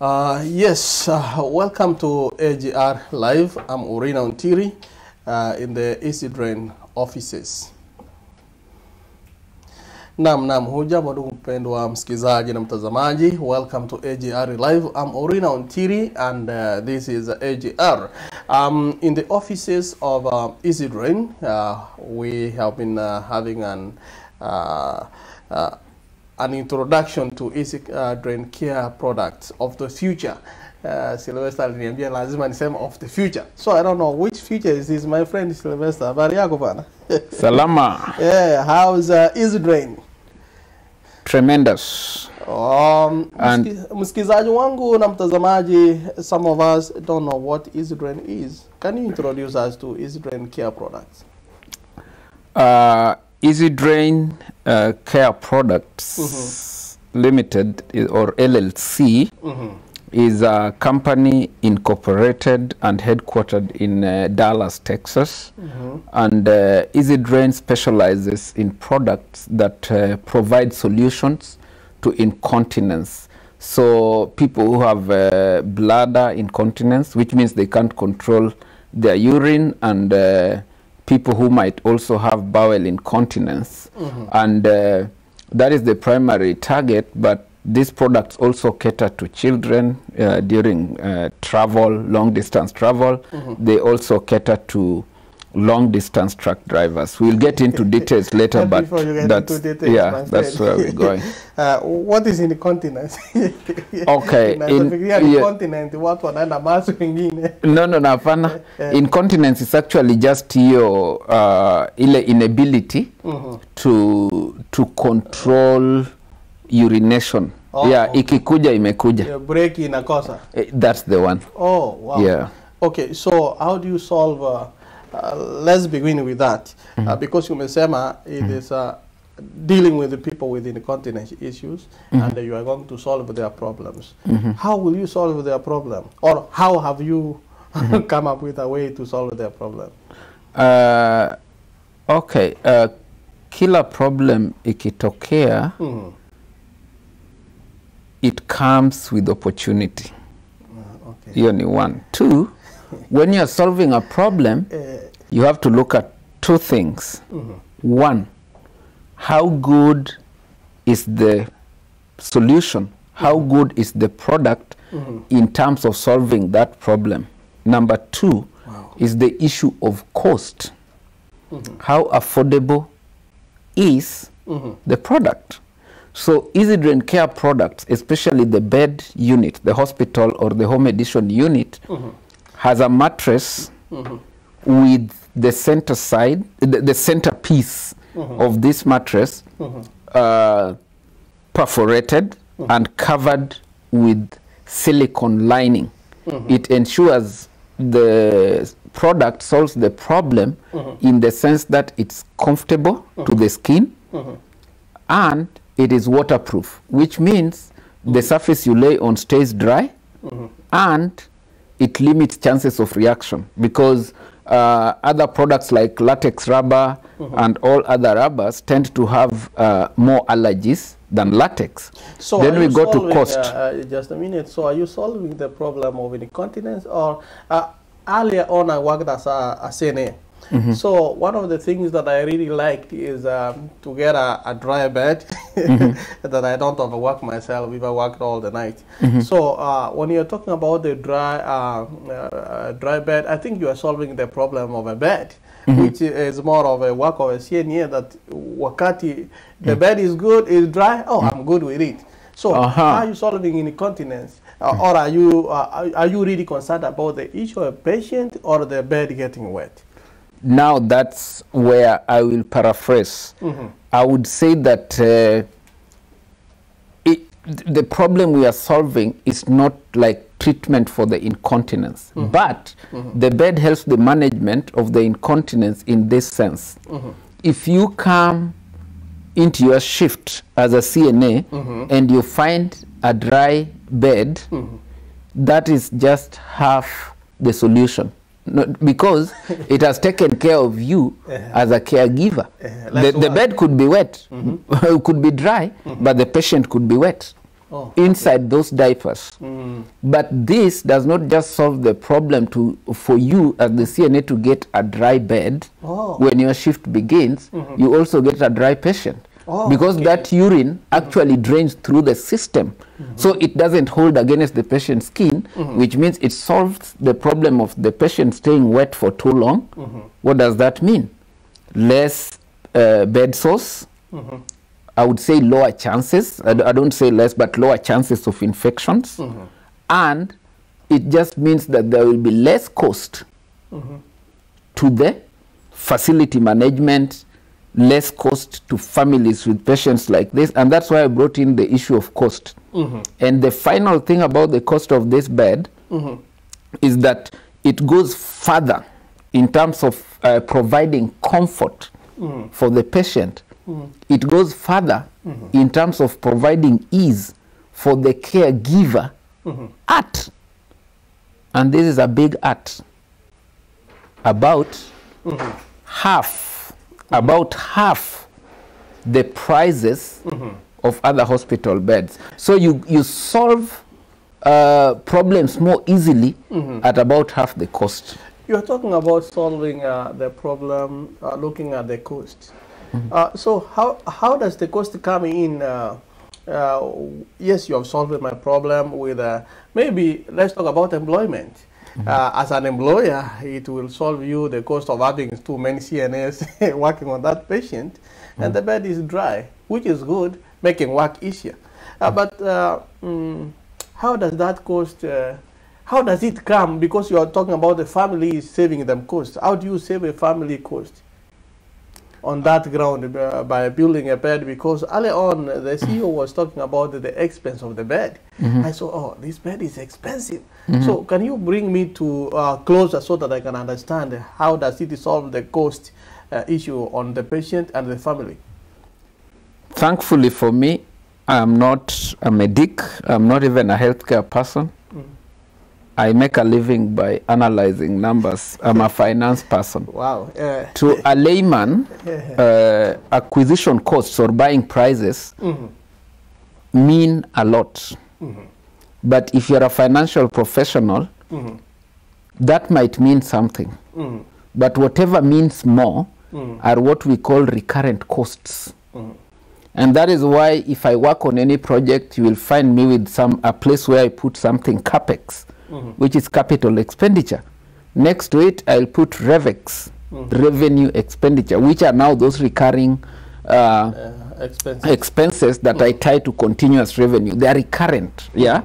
Yes, welcome to AGR Live. I'm Urine in the Easy Drain offices. Naam, hujambo ndugu mpendwa msikizaji na mtazamaji. Welcome to AGR Live. I'm Urine and this is AGR. In the offices of Easy Drain, we have been having an introduction to Easy Drain care products of the future. Sylvester aliniambia lazima niseme of the future. So I don't know which future is this, my friend Sylvester. Habari yako bana? Salama. Yeah, how's Easy Drain? Tremendous. Msikizaji wangu na mtazamaji, some of us don't know what Easy Drain is. Can you introduce us to Easy Drain care products? Easy Drain Care Products Limited or LLC is a company incorporated and headquartered in Dallas, Texas. And Easy Drain specializes in products that provide solutions to incontinence. So people who have bladder incontinence, which means they can't control their urine, and people who might also have bowel incontinence. And that is the primary target, but these products also cater to children during travel, long distance travel. They also cater to long distance truck drivers. We'll get into details later, but that's, that's where we're going. What is incontinence? Okay. Incontinence, what No, incontinence is actually just your inability to control urination. Ikikuja imekuja. Break inakosa. That's the one. Oh, wow. Yeah. Okay, so how do you solve let's begin with that, because umesema it is dealing with the people with incontinence issues, and you are going to solve their problems. How will you solve their problem, or how have you come up with a way to solve their problem? Okay, kila problem ikitokea, it comes with opportunity. Okay. Hiyo ni one. Two, when you are solving a problem, you have to look at two things. One, how good is the solution? How good is the product in terms of solving that problem? Number two is the issue of cost. How affordable is the product? So Easy Drain Care products, especially the bed unit, the hospital or the home edition unit, has a mattress with the center side, the center piece of this mattress perforated and covered with silicone lining. It ensures the product solves the problem in the sense that it's comfortable to the skin and it is waterproof, which means the surface you lay on stays dry and it limits chances of reaction, because other products like latex rubber and all other rubbers tend to have more allergies than latex. So then we go to cost. Just a minute. So are you solving the problem of incontinence, or earlier on I worked as a CNA? So one of the things that I really liked is to get a dry bed that I don't overwork myself if I worked all the night. So when you're talking about the dry bed, I think you are solving the problem of a bed, which is more of a work of a CNA, that wakati the bed is good, is dry, I'm good with it. So how are you solving incontinence? Or are you really concerned about the issue of a patient or the bed getting wet? Now that's where I will paraphrase. I would say that the problem we are solving is not like treatment for the incontinence, but the bed helps the management of the incontinence in this sense. If you come into your shift as a CNA and you find a dry bed, that is just half the solution. Because it has taken care of you as a caregiver. The bed could be wet, could be dry, but the patient could be wet. inside those diapers. But this does not just solve the problem for you as the CNA to get a dry bed when your shift begins. You also get a dry patient. Because that urine actually drains through the system. So it doesn't hold against the patient's skin, which means it solves the problem of the patient staying wet for too long. What does that mean? Less bed sores. I would say lower chances. I don't say less, but lower chances of infections. And it just means that there will be less cost to the facility management, less cost to families with patients like this. And that's why I brought in the issue of cost. And the final thing about the cost of this bed is that it goes further in terms of providing comfort for the patient. It goes further in terms of providing ease for the caregiver. And this is a big art. About half the prices of other hospital beds. So you solve problems more easily at about half the cost. You're talking about solving the problem, looking at the cost. So how does the cost come in? Yes, you have solved my problem with maybe let's talk about employment. As an employer, it will solve you the cost of having too many CNAs working on that patient, and the bed is dry, which is good, making work easier. But how does that cost? How does it come? Because you are talking about the family saving them cost. How do you save a family cost on that ground by building a bed? Because early on, the CEO was talking about the expense of the bed. I saw, oh, this bed is expensive. So can you bring me to closer so that I can understand how does it solve the cost issue on the patient and the family? Thankfully for me, I'm not a medic. I'm not even a healthcare person. I make a living by analyzing numbers. I'm a finance person. Wow. To a layman, acquisition costs or buying prices mean a lot. But if you're a financial professional, that might mean something. But whatever means more are what we call recurrent costs. And that is why if I work on any project, you will find me with a place where I put something CapEx, which is capital expenditure. Next to it, I'll put REVEX, revenue expenditure, which are now those recurring expenses that I tie to continuous revenue. They are recurrent, yeah?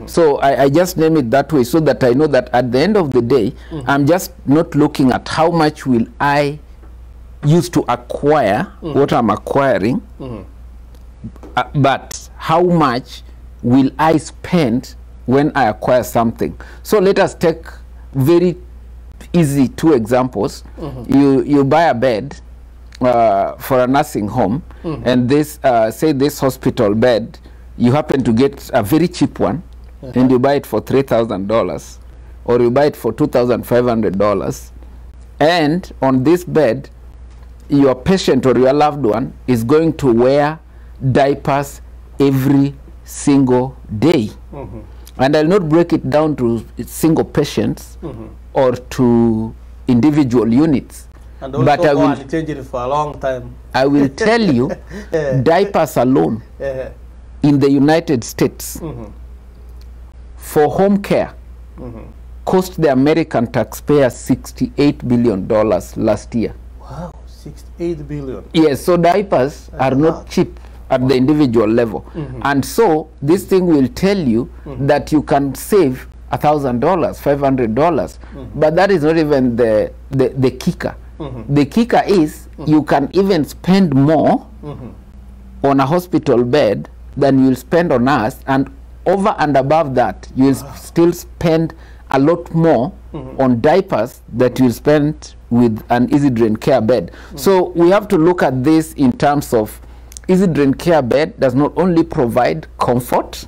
So I just name it that way so that I know that at the end of the day, I'm just not looking at how much will I use to acquire what I'm acquiring, but how much will I spend when I acquire something. So let us take very easy two examples. You buy a bed for a nursing home, and this say this hospital bed, you happen to get a very cheap one, and you buy it for $3,000, or you buy it for $2,500, and on this bed, your patient or your loved one is going to wear diapers every single day. And I'll not break it down to single patients or to individual units. And also but I will change it for a long time. I will tell you, diapers alone in the United States for home care cost the American taxpayer $68 billion last year. Wow, 68 billion. Yes, so diapers are not cheap at the individual level. And so this thing will tell you that you can save $1,000, $500, but that is not even the kicker. The kicker is you can even spend more on a hospital bed than you'll spend on us, and over and above that, you'll still spend a lot more on diapers that you'll spend with an easy drain care bed. So we have to look at this in terms of easy drain care bed does not only provide comfort,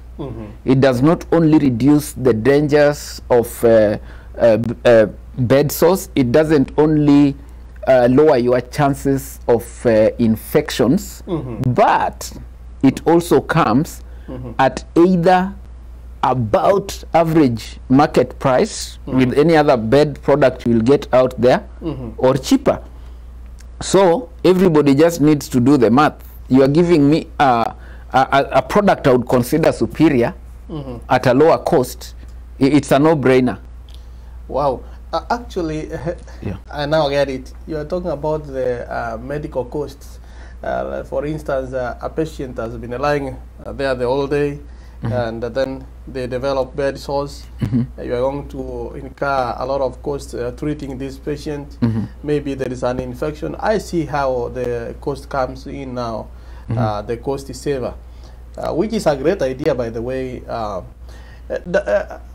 it does not only reduce the dangers of bed sores, it doesn't only lower your chances of infections, but it also comes at either about average market price with any other bed product you will get out there, or cheaper. So everybody just needs to do the math. You are giving me a product I would consider superior at a lower cost. It's a no-brainer. Wow. Actually, I now get it. You are talking about the medical costs. For instance, a patient has been lying there the whole day, and then they develop bed sores. You are going to incur a lot of costs treating this patient. Maybe there is an infection. I see how the cost comes in now. The cost is saver, which is a great idea, by the way.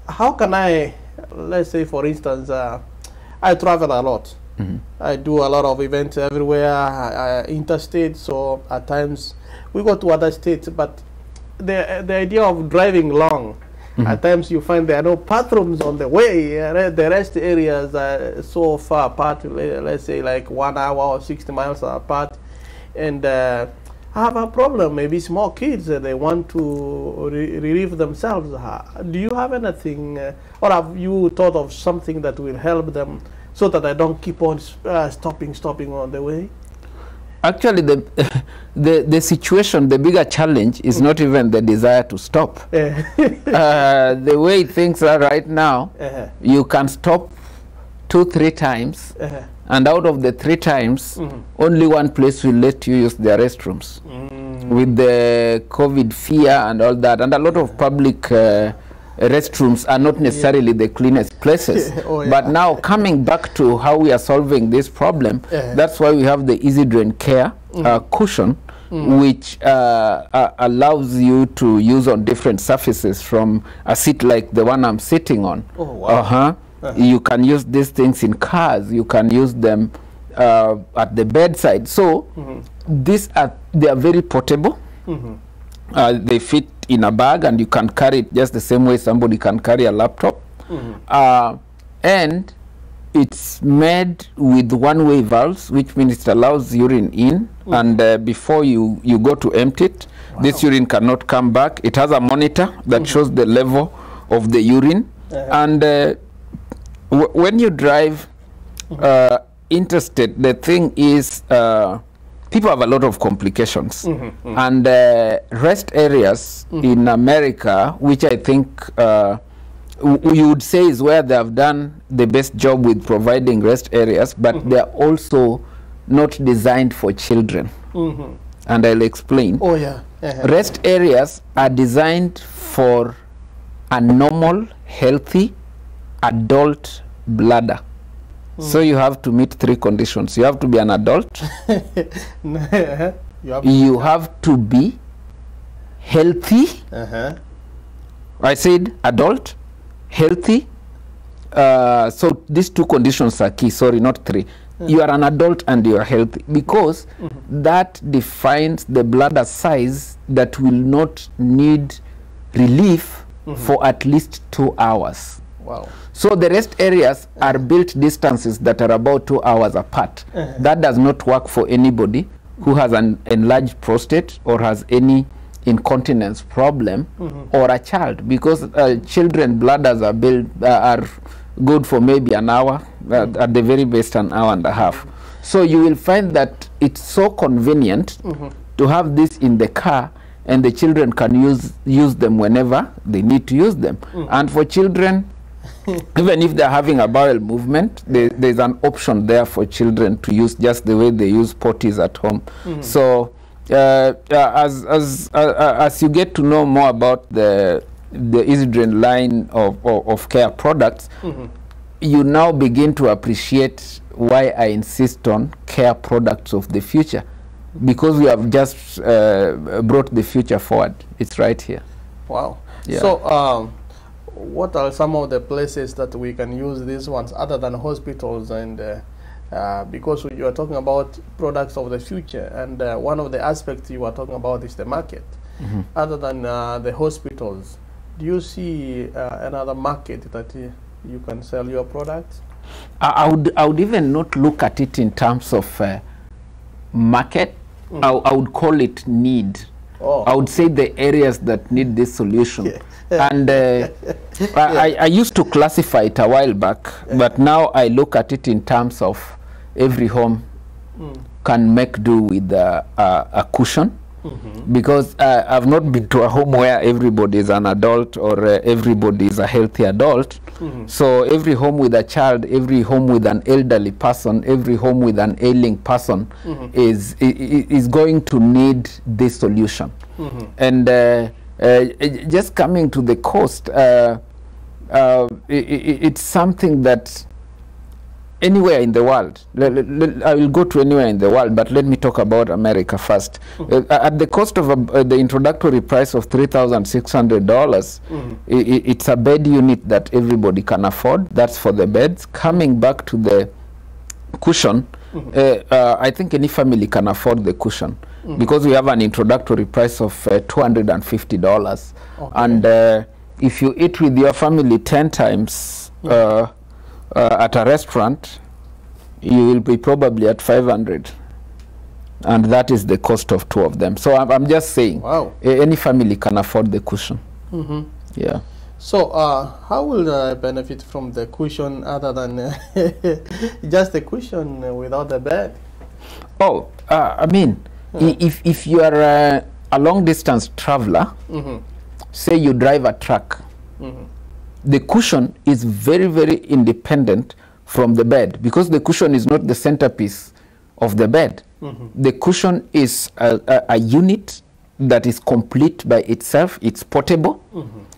How can I, let's say, for instance, I travel a lot. I do a lot of events everywhere, interstate, so at times we go to other states, but the idea of driving long, at times you find there are no bathrooms on the way. The rest areas are so far apart, let's say like 1 hour or 60 miles apart, and have a problem. Maybe small kids, they want to relieve themselves. Do you have anything, or have you thought of something that will help them so that I don't keep on stopping on the way? Actually, the situation, the bigger challenge is not even the desire to stop. The way things are right now, you can stop 2-3 times, and out of the 3 times, only one place will let you use their restrooms. With the COVID fear and all that, and a lot of public restrooms are not necessarily the cleanest places. But now, coming back to how we are solving this problem, that's why we have the Easy Drain Care cushion, which allows you to use on different surfaces, from a seat like the one I'm sitting on. You can use these things in cars. You can use them at the bedside. So they are very portable. They fit in a bag, and you can carry it just the same way somebody can carry a laptop. And it's made with one-way valves, which means it allows urine in, and before you go to empty it, this urine cannot come back. It has a monitor that shows the level of the urine, and when you drive interstate, the thing is, people have a lot of complications, and rest areas in America, which I think you would say is where they have done the best job with providing rest areas, but they are also not designed for children. And I'll explain. Rest areas are designed for a normal, healthy adult bladder. So you have to meet 3 conditions. You have to be an adult. You have to be healthy. I said adult, healthy. So these 2 conditions are key. Sorry, not 3. You are an adult and you are healthy, because that defines the bladder size that will not need relief for at least 2 hours. Wow. So the rest areas are built distances that are about 2 hours apart. That does not work for anybody who has an enlarged prostate or has any incontinence problem, or a child, because children bladders are built are good for maybe an hour, at the very best an hour and a half. So you will find that it's so convenient to have this in the car, and the children can use them whenever they need to use them. And for children, even if they're having a bowel movement, there's an option there for children to use, just the way they use potties at home. So as you get to know more about the Easy Drain line of care products, you now begin to appreciate why I insist on care products of the future, because we have just brought the future forward. It's right here. Wow. So what are some of the places that we can use these ones other than hospitals? And because you are talking about products of the future, and one of the aspects you are talking about is the market. Other than the hospitals, do you see another market that you can sell your products? I would even not look at it in terms of market. I would call it need. Oh. I would say the areas that need this solution. Yeah. And I used to classify it a while back, but now I look at it in terms of every home can make do with a cushion. Because I've not been to a home where everybody is an adult or everybody is a healthy adult. So every home with a child, every home with an elderly person, every home with an ailing person is going to need this solution. And just coming to the cost, it's something that anywhere in the world, I will go to anywhere in the world, but let me talk about America first. At the cost of the introductory price of $3,600, it's a bed unit that everybody can afford. That's for the beds. Coming back to the cushion, I think any family can afford the cushion because we have an introductory price of $250. Okay. And if you eat with your family 10 times, at a restaurant, you will be probably at 500, and that is the cost of 2 of them. So I'm just saying, wow, any family can afford the cushion. Yeah. So how will I benefit from the cushion other than just the cushion without the bed? Oh, I mean, if you are a long distance traveler, say you drive a truck, the cushion is very, very independent from the bed because the cushion is not the centerpiece of the bed. The cushion is a unit that is complete by itself. It's portable.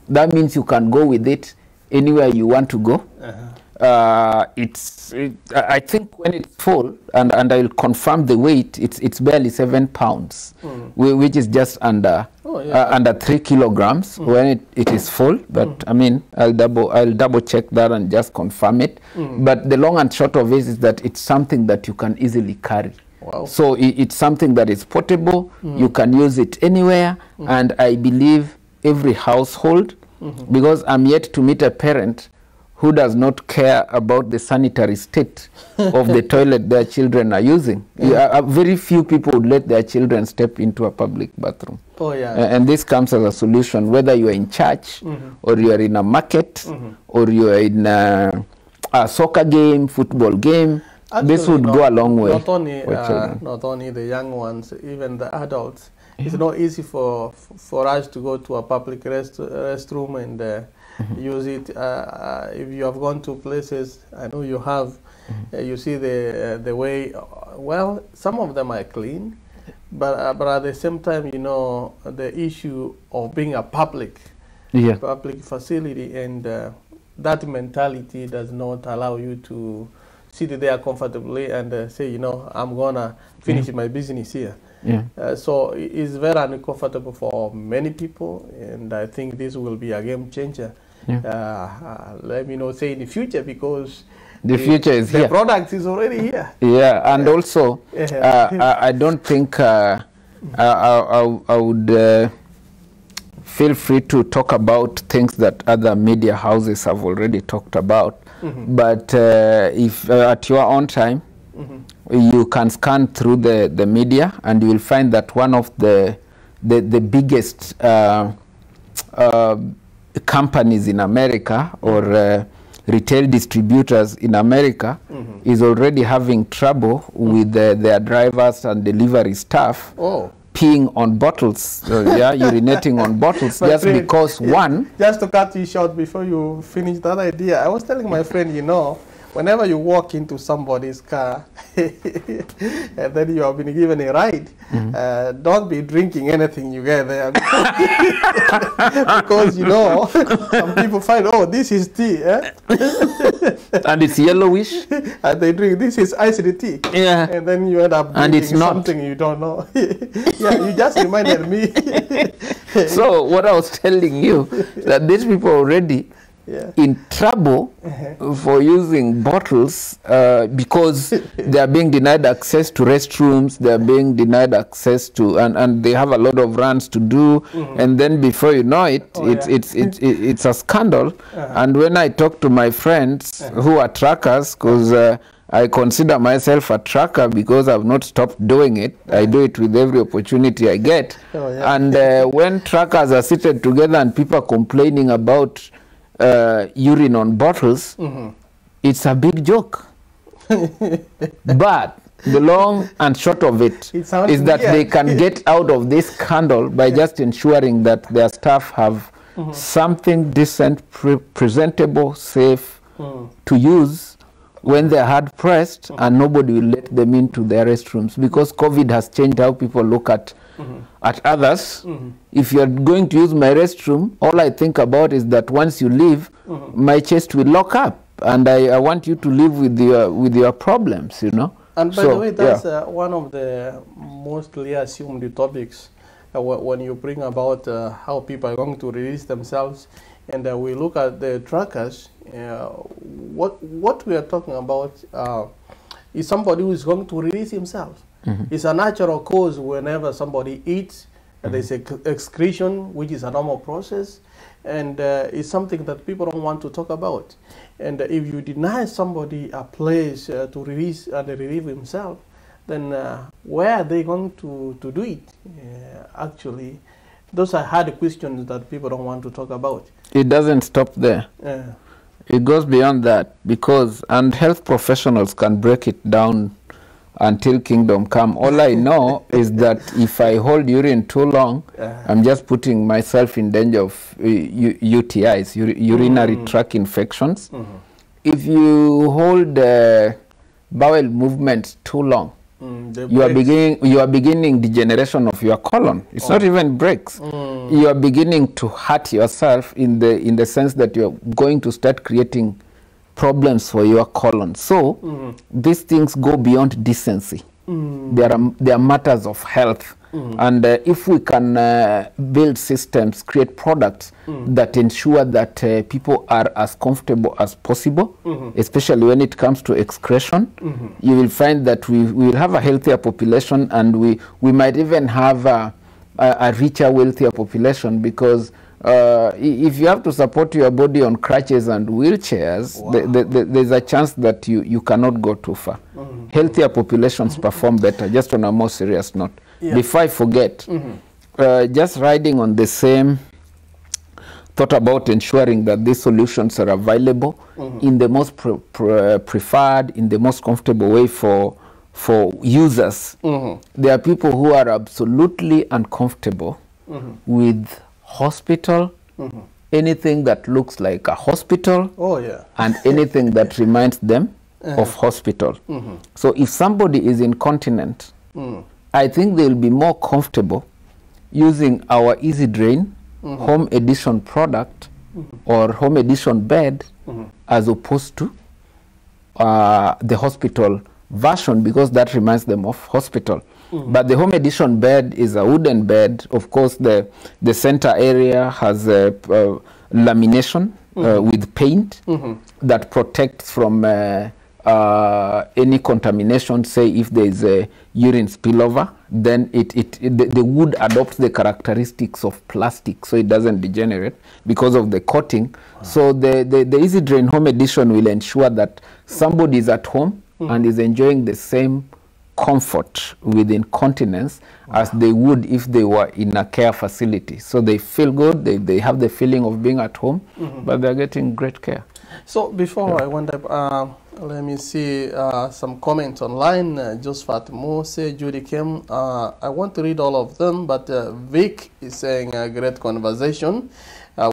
That means you can go with it anywhere you want to go. I think when it's full, and I'll confirm the weight, it's barely 7 pounds, which is just under under 3 kilograms when it is full. But I mean, I'll double check that and just confirm it. But the long and short of it is that it's something that you can easily carry. Wow. So it's something that is portable. You can use it anywhere, and I believe every household, because I'm yet to meet a parent who does not care about the sanitary state of the toilet their children are using. Very few people would let their children step into a public bathroom. Oh, yeah. And this comes as a solution, whether you are in church, or you are in a market, or you are in a soccer game, football game. Actually, this would go a long way. Not only the young ones, even the adults. It's not easy for us to go to a public restroom and use it. If you have gone to places, I know you have, you see the way, well, some of them are clean, but at the same time, you know, the issue of being a public facility, and that mentality does not allow you to sit there comfortably and say, you know, I'm gonna finish my business here. So it's very uncomfortable for many people, and I think this will be a game changer. Let me not say in the future, because the future is here. The product is already here. Yeah, and also I don't think I would feel free to talk about things that other media houses have already talked about. But if at your own time, you can scan through the media, and you will find that one of the biggest companies in America, or retail distributors in America, is already having trouble with their drivers and delivery staff peeing on bottles, urinating on bottles, just friend, because one... Just to cut you short before you finish that idea, I was telling my friend, you know, whenever you walk into somebody's car and then you have been given a ride, don't be drinking anything you get there. Because, you know, some people find, oh, this is tea. And it's yellowish. And they drink, this is iced tea. Yeah. And then you end up drinking something you don't know. Yeah, you just reminded me. So what I was telling you, that these people already in trouble for using bottles because they are being denied access to restrooms, they are being denied access to, and they have a lot of runs to do, and then before you know it, it's a scandal. And when I talk to my friends who are truckers, because I consider myself a trucker because I've not stopped doing it. I do it with every opportunity I get. Oh, yeah. And when truckers are seated together and people are complaining about urine on bottles, it's a big joke. But the long and short of it is that they can get out of this scandal by just ensuring that their staff have something decent, presentable, safe to use when they're hard pressed, and nobody will let them into their restrooms, because COVID has changed how people look at others. If you're going to use my restroom, all I think about is that once you leave, my chest will lock up, and I want you to live with your problems, you know. And by the way, that's one of the mostly assumed topics when you bring about how people are going to release themselves. And we look at the truckers. What we are talking about is somebody who is going to release himself. It's a natural cause whenever somebody eats. There's excretion, which is a normal process, and it's something that people don't want to talk about. And if you deny somebody a place to release and relieve himself, then where are they going to do it? Actually, those are hard questions that people don't want to talk about. It doesn't stop there. It goes beyond that, because, and health professionals can break it down until kingdom come. All I know is that if I hold urine too long, I'm just putting myself in danger of UTIs, urinary tract infections. If you hold bowel movements too long, you are beginning degeneration of your colon. It's not even breaks. You are beginning to hurt yourself in the sense that you're going to start creating problems for your colon. So these things go beyond decency. They are matters of health. And if we can build systems, create products that ensure that people are as comfortable as possible, especially when it comes to excretion, you will find that we will have a healthier population, and we might even have a richer, wealthier population, because if you have to support your body on crutches and wheelchairs, there's a chance that you cannot go too far. Healthier populations perform better. Just on a more serious note, before I forget, just riding on the same thought about ensuring that these solutions are available in the most preferred, in the most comfortable way for users. There are people who are absolutely uncomfortable with hospital, anything that looks like a hospital, and anything that reminds them of hospital. So if somebody is incontinent, I think they'll be more comfortable using our Easy Drain home edition product or home edition bed as opposed to the hospital version, because that reminds them of hospital. But the home edition bed is a wooden bed. Of course, the center area has lamination with paint that protects from any contamination. Say if there is a urine spillover, then the wood adopts the characteristics of plastic, so it doesn't degenerate because of the coating. So the Easy Drain Home Edition will ensure that somebody is at home and is enjoying the same comfort with incontinence as they would if they were in a care facility. So they feel good, they have the feeling of being at home, but they're getting great care. So before I went up, let me see some comments online. Josephat Mose, Judy Kim. I want to read all of them, but Vic is saying a great conversation.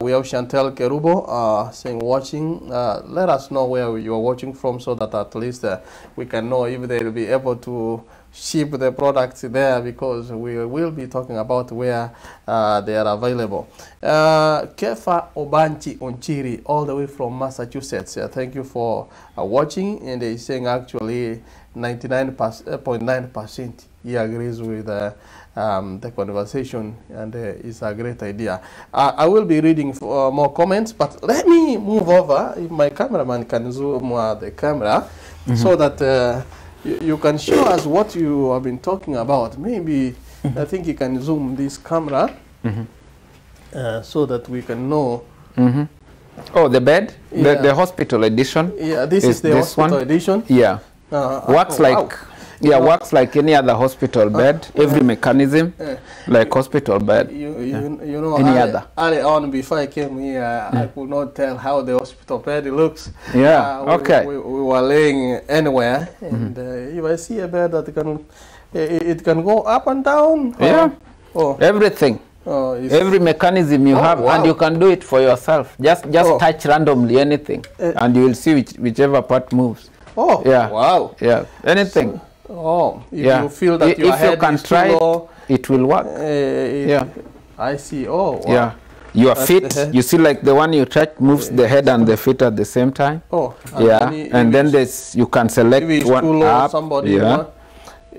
We have Chantel Kerubo saying watching. Let us know where you are watching from, so that at least we can know if they will be able to ship the products there, because we will be talking about where they are available. Kefa Obanchi Onchiri, all the way from Massachusetts. Thank you for watching, and he's saying actually 99.9% he agrees with the conversation, and it's a great idea. I will be reading more comments, but let me move over. If my cameraman can zoom the camera so that you can show us what you have been talking about. Maybe I think you can zoom this camera so that we can know. Oh, the bed? The hospital edition? Yeah, this is the hospital edition. Yeah. Works like works like any other hospital bed. Every mechanism like hospital bed. You know, any other. Early on, before I came here, I could not tell how the hospital bed looks. Yeah. Okay. We were laying anywhere, and if I see a bed that can, it can go up and down. Yeah. Everything. Every mechanism you have, and you can do it for yourself. Just touch randomly anything, and you will see whichever part moves. Oh. Yeah. Wow. Yeah. Anything. If you feel that your head is too low, it will work. Yeah. I see. Oh, wow. Yeah. Your feet, you see, like the one you touch moves the head and the feet at the same time. Oh. Yeah. And then there's, you can select one up. Somebody,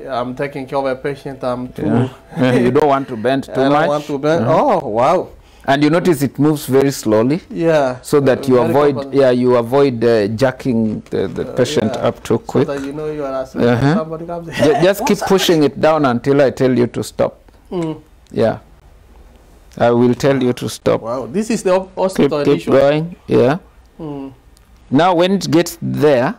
I'm taking care of a patient. I'm too. You don't want to bend too much. I don't want to bend. Oh, wow. And you notice it moves very slowly. Yeah. So that you avoid, you avoid jerking the patient up too quick. So that you know you are asking somebody comes. Just keep pushing it down until I tell you to stop. Yeah. I will tell you to stop. Wow. This is the hospital. Keep going. Yeah. Now when it gets there,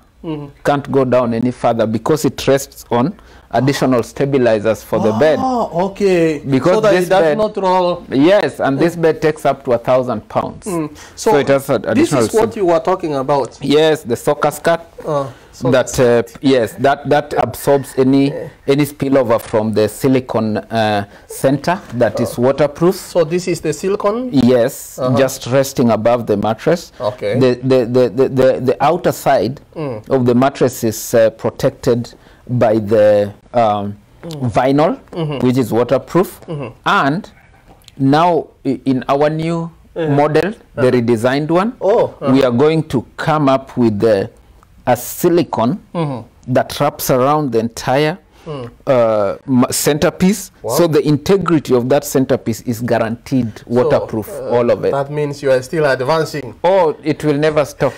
can't go down any further because it rests on additional stabilizers for the bed. Oh, okay. Because so that this bed, not roll. Yes, and this bed takes up to 1,000 pounds. So it has additional. This is what you were talking about. Yes, the soccer skirt. That yes, that absorbs any spillover from the silicone center that is waterproof. So this is the silicone. Yes, just resting above the mattress. Okay. The outer side of the mattress is protected by the vinyl, which is waterproof. And now in our new model, the redesigned one, we are going to come up with a silicone that wraps around the entire centerpiece. Wow. So the integrity of that centerpiece is guaranteed waterproof, all of it. That means you are still advancing. Oh, it will never stop.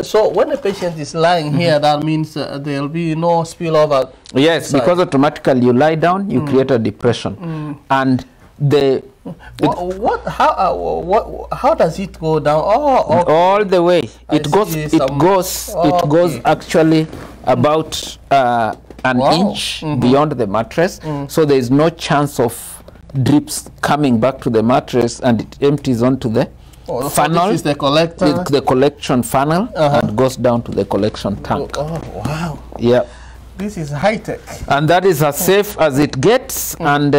So when a patient is lying here, that means there will be no spillover. Yes, because automatically you lie down, you create a depression. And the how does it go down? Oh, okay. All the way. It goes actually about an inch beyond the mattress, so there is no chance of drips coming back to the mattress, and it empties onto the funnel. So this is the collector. The collection funnel and goes down to the collection tank. Oh, wow. Yeah. This is high tech. And that is as safe as it gets, and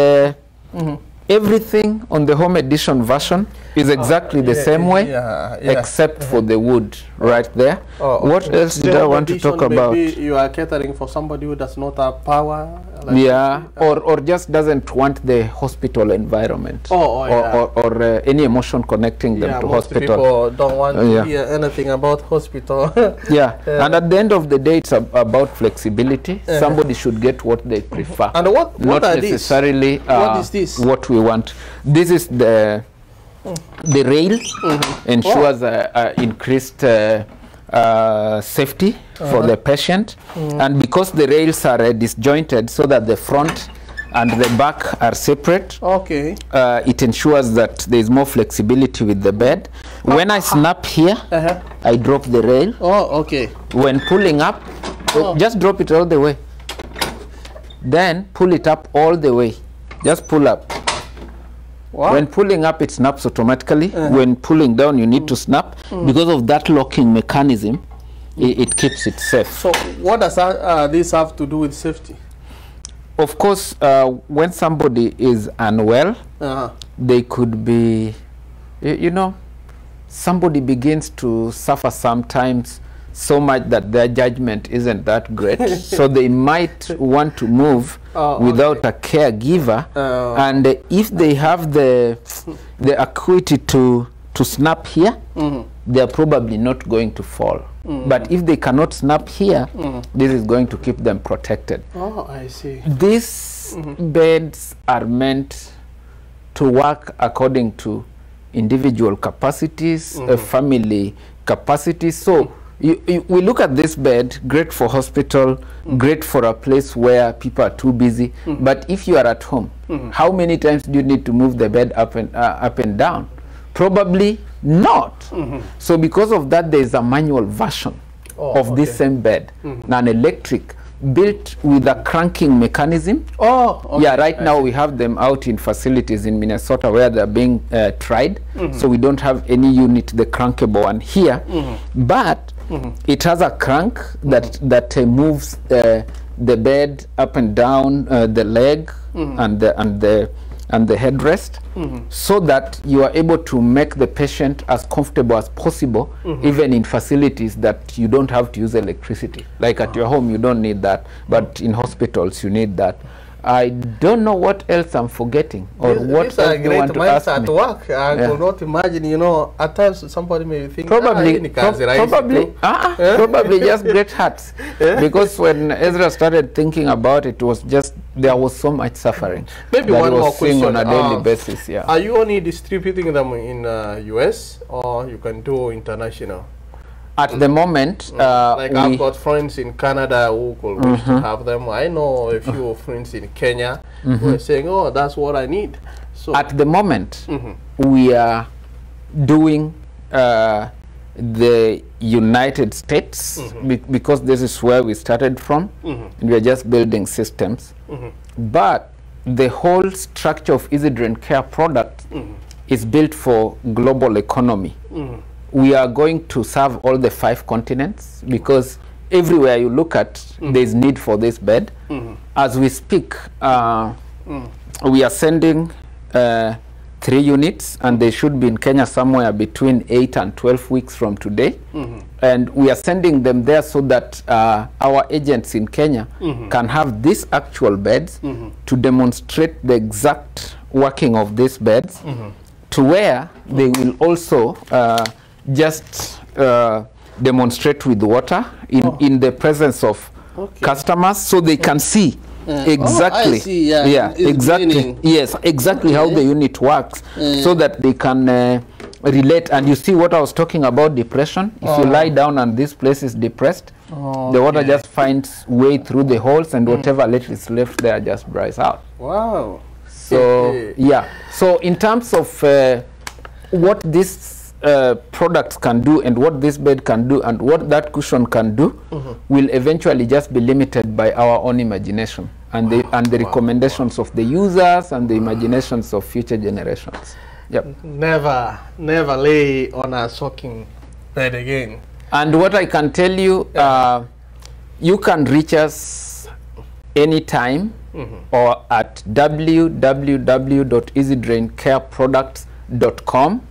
everything on the home edition version is exactly the same way, except for the wood right there. What else did I want to talk about? You are catering for somebody who does not have power. Like or just doesn't want the hospital environment. Or any emotion connecting them to hospital. People don't want to hear anything about hospital. And at the end of the day, it's about flexibility. Somebody should get what they prefer. And what not necessarily what is this? What we want. This is the rail. Ensures increased safety for the patient, and because the rails are disjointed so that the front and the back are separate, it ensures that there is more flexibility with the bed. When I snap here, I drop the rail. When pulling up, just drop it all the way, then pull it up all the way. Just pull up. Wow. When pulling up, it snaps automatically. When pulling down, you need to snap. Because of that locking mechanism, it keeps it safe. So what does this have to do with safety? Of course, when somebody is unwell, they could be, somebody begins to suffer sometimes so much that their judgment isn't that great. So they might want to move without a caregiver, and if they have the acuity to snap here, they are probably not going to fall. But if they cannot snap here, this is going to keep them protected. Oh, I see. These beds are meant to work according to individual capacities, family capacities. So we look at this bed, great for hospital, great for a place where people are too busy. But if you are at home, how many times do you need to move the bed up and down? Probably not. So because of that, there is a manual version of this same bed, an electric, built with a cranking mechanism. Oh, okay. Yeah, right now we have them out in facilities in Minnesota where they're being tried. So we don't have any unit, the crankable one here, but it has a crank that moves the bed up and down, the leg and the headrest, so that you are able to make the patient as comfortable as possible, even in facilities that you don't have to use electricity. Like at your home, you don't need that, but in hospitals, you need that. I don't know what else I'm forgetting, or what else you want to ask at me. work. I could not imagine, you know, at times somebody may think, probably just great hearts. Because when Ezra started thinking about it, was just, there was so much suffering. Maybe one more question. On a daily basis, yeah. Are you only distributing them in US, or you can do international? At the moment, like I've got friends in Canada who could wish to have them. I know a few friends in Kenya who are saying, "Oh, that's what I need." So at the moment, we are doing the United States because this is where we started from, and we are just building systems. But the whole structure of Easy Drain Care product is built for global economy. We are going to serve all the 5 continents because everywhere you look at, there's need for this bed. As we speak, we are sending 3 units, and they should be in Kenya somewhere between 8 and 12 weeks from today. And we are sending them there so that our agents in Kenya can have these actual beds to demonstrate the exact working of these beds, to where they will also just demonstrate with water in the presence of customers, so they can see exactly. I see, exactly. Yes, exactly how the unit works, so that they can relate. And you see what I was talking about, depression. If you lie down and this place is depressed, the water just finds way through the holes, and whatever little is left there just dries out. Wow. So yeah. So in terms of what this products can do, and what this bed can do, and what that cushion can do, will eventually just be limited by our own imagination and the recommendations of the users and the imaginations of future generations. Yep. Never lay on a soaking bed again. And what I can tell you, you can reach us anytime or at www.easydraincareproducts.com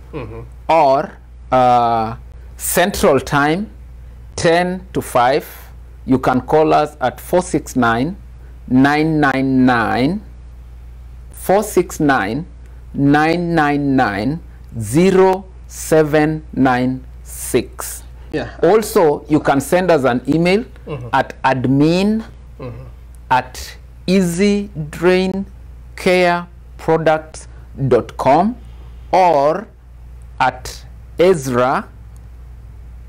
or Central Time, 10 to 5. You can call us at 469-999 0796. Also, you can send us an email at admin at easydraincareproducts.com or at Ezra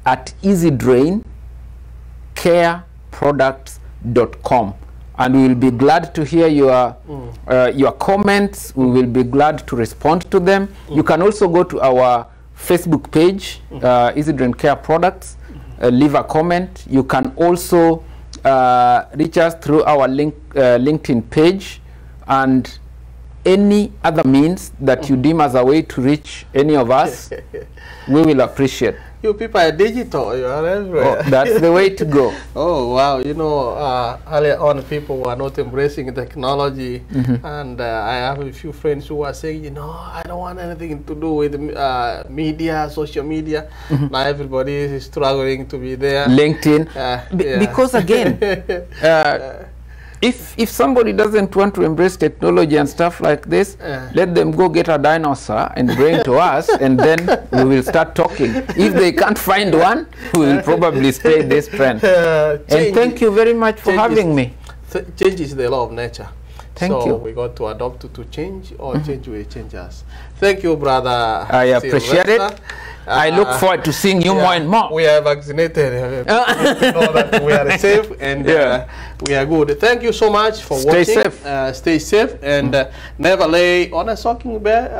at easydraincareproducts.com, and we will be glad to hear your comments. We will be glad to respond to them. You can also go to our Facebook page, Easy Drain Care Products, leave a comment. You can also reach us through our LinkedIn page, and any other means that you deem as a way to reach any of us, we will appreciate. You people are digital, you are everywhere. Oh, that's the way to go. Oh, wow. You know, earlier on, people were not embracing technology. And I have a few friends who are saying, you know, I don't want anything to do with media, social media. Now everybody is struggling to be there. LinkedIn. Because again, if somebody doesn't want to embrace technology and stuff like this, let them go get a dinosaur and bring it to us, and then we will start talking. If they can't find one, we will probably stay this trend. And thank you very much for having me. Change is the law of nature. Thank you. So we got to adopt to change, or change will change us. Thank you, brother. I appreciate it. I look forward to seeing you more and more. We are vaccinated. We know that we are safe, and we are good. Thank you so much for watching. Stay safe. Stay safe, and never lay on a soaking bed,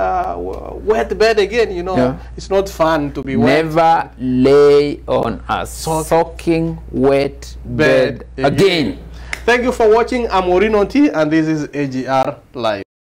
wet bed again. You know, it's not fun to be wet. Never lay on a soaking wet bed again. Thank you for watching. I'm Urine and this is AGR Live.